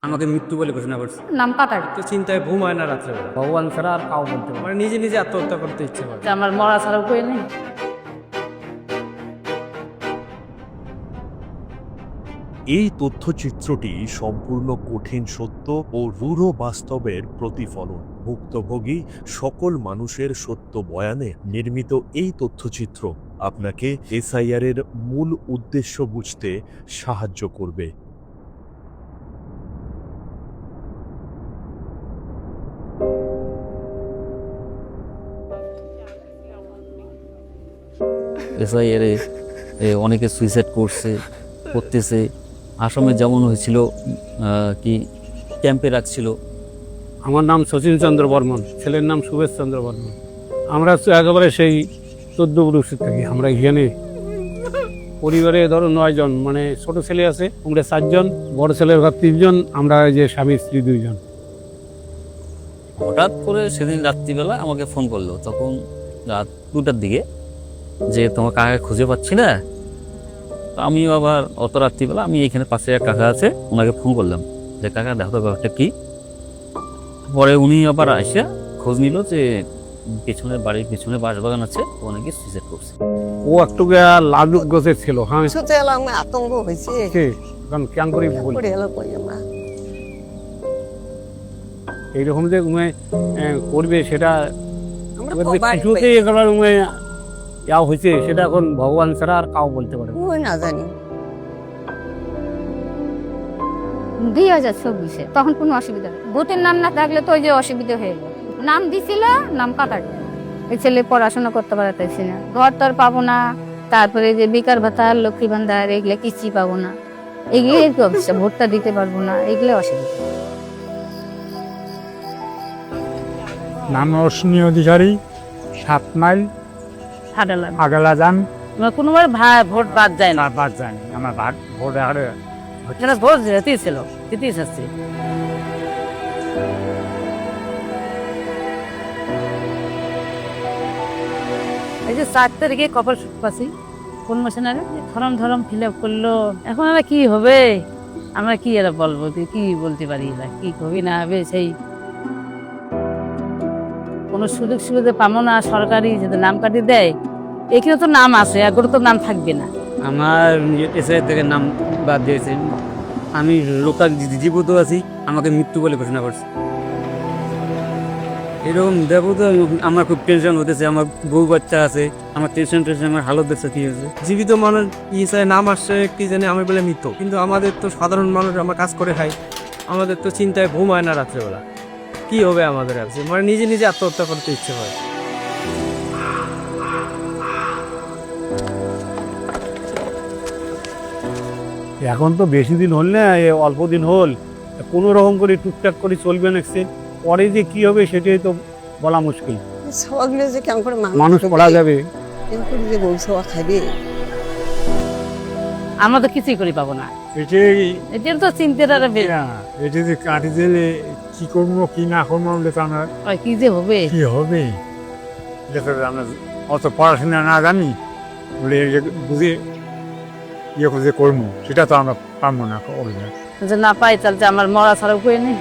আমাকে মৃত্যু বলে ঘোষণা করছে। নাম কাটার তো চিন্তায় ঘুম হয় না রাত্রেবেলা, ভগবান ছাড়া আর কাউ বলতে পারে মানে নিজে নিজে আত্মহত্যা করতে ইচ্ছে করে। না। আমার মরা ছাড়া উপায় নেই। এই তথ্যচিত্রটি সম্পূর্ণ কঠিন সত্য ও রূঢ় বাস্তবের প্রতিফলন। ভুক্তভোগী সকল মানুষের সত্য বয়ানে নির্মিত এই তথ্যচিত্র আপনাকে এসআইআর এর মূল উদ্দেশ্য বুঝতে সাহায্য করবে। এসআইআর অনেকে সুইসাইড করতেছে। আসামে যেমন হয়েছিল কি ক্যাম্পে রাখছিল। আমার নাম শচীন চন্দ্র বর্মন, ছেলের নাম সুবেশ চন্দ্র বর্মন। আমরা তো একেবারে সেই 14 পুরুষে থাকি। আমরা এখানে পরিবারে ধরো 9 জন, মানে ছোট ছেলে আছে আমরা 4 জন, বড় ছেলের ঘর 3 জন, আমরা এই যে স্বামী স্ত্রী 2 জন। হঠাৎ করে সেদিন রাত্রিবেলা আমাকে ফোন করলো, তখন রাত 2টার দিকে, যে তোমার কাকাকে খুঁজে পাচ্ছি না। তো আমিও আবার অত রাত্রিবেলা আমি এখানে পাশে এক কাকা আছে, ওনাকে ফোন করলাম যে কাকা দেখো তো ব্যাপারটা কি। পরে উনি আবার আসে খোঁজ নিল যে বাড়ির পেছনে বাঁশবাগান আছে, ও নাকি সুইসাইড করছে। ও একটু লাজুক গোছের ছিল। হ্যাঁ, শুতে এলাম, আতঙ্ক হয়েছে। কারণ কেন করি বলি পড়ে এলো কই আমরা। এইরকম যে করবে সেটা আমরা এবার কবার কিছুতেই একেবারে ইয়া হয়েছে, সেটা এখন ভগবান ছাড়া আর কাউ বলতে পারে না। ওই না জানি। 2024 তখন কোনো অসুবিধা নেই। ভূতের নাম না থাকলে তো ওই যে অসুবিধা হয়ে গেল। নাম দিছিল, নাম কাটার। এই ছেলে পড়াশোনা করতে পারতেছি না, ঘর তো আর পাবো না, তারপরে যে বেকার ভাতা, লক্ষ্মী ভান্ডার, এগুলো কিছুই পাবো না। এগুলো কি অবস্থা, ভোটটা দিতে পারবো না, এগুলো অসুবিধা। নাম রশ্মি অধিকারী, 7 মাইল হাডালাম আগালা যান। কোনোবার ভোট বাদ যায় না। না বাদ জানি আমার ভোট আরে ভোট যেতেই ছিল, যেতেই চাচ্ছি। এই যে 4 তারিখে কপাল সুখ পাচ্ছি, কোন মাসে না ধরম ফিল আপ করলো। এখন আমরা কি হবে, আমরা কি আর বলবো, কি বলতে পারি না, কি হবে না হবে। সেই কোনো সুযোগ সুবিধা পাবো না, সরকারি যদি নাম কাটি দেয়। এখানে তো নাম আছে, এগুলো তো নাম থাকবে না। আমার এসআই থেকে নাম বাদ দিয়েছে। আমি লোকাল জীবিত আছি, আমাকে মৃত্যু বলে ঘোষণা করছে। এরকম দেখো তো আমার খুব টেনশন হতেছে। আমার বউ বাচ্চা আছে, আমার টেনশন আমার হালত দেখছে কি হয়েছে। জীবিত মানুষ ইসায় নাম আসছে কি জানে, আমি বলে মৃত। কিন্তু আমাদের তো সাধারণ মানুষ, আমরা কাজ করে খাই, আমাদের তো চিন্তায় ঘুম হয় না রাত্রেবেলা। কি হবে আমাদের কাছে, মানে নিজে নিজে আত্মহত্যা করতে ইচ্ছে হয়। এখন তো বেশি দিন হল না, অল্প দিন হল, কোনো রকম করে টুকটাক করে চলবে নাকছে। পরে যে কি হবে সেটাই তো বলা মুশকিল। সবগুলো যে কেমন করে মানুষ পড়া যাবে। কেমন করে যে বউ সবা খাইবে। আমরা তো কিছুই করে পাবো না, এটাই এটা তো চিন্তাটা এটা যে কাটি দিলে কি করবো কি না করবো বলে তো আমরা কি যে হবে। কি হবে এটা তো আমরা অত পড়াশোনা না জানি বলে বুঝে ইয়ে করে করবো, সেটা তো আমরা পারবো না। যে না পাই তাহলে আমার মরা ছাড়া উপায় নেই।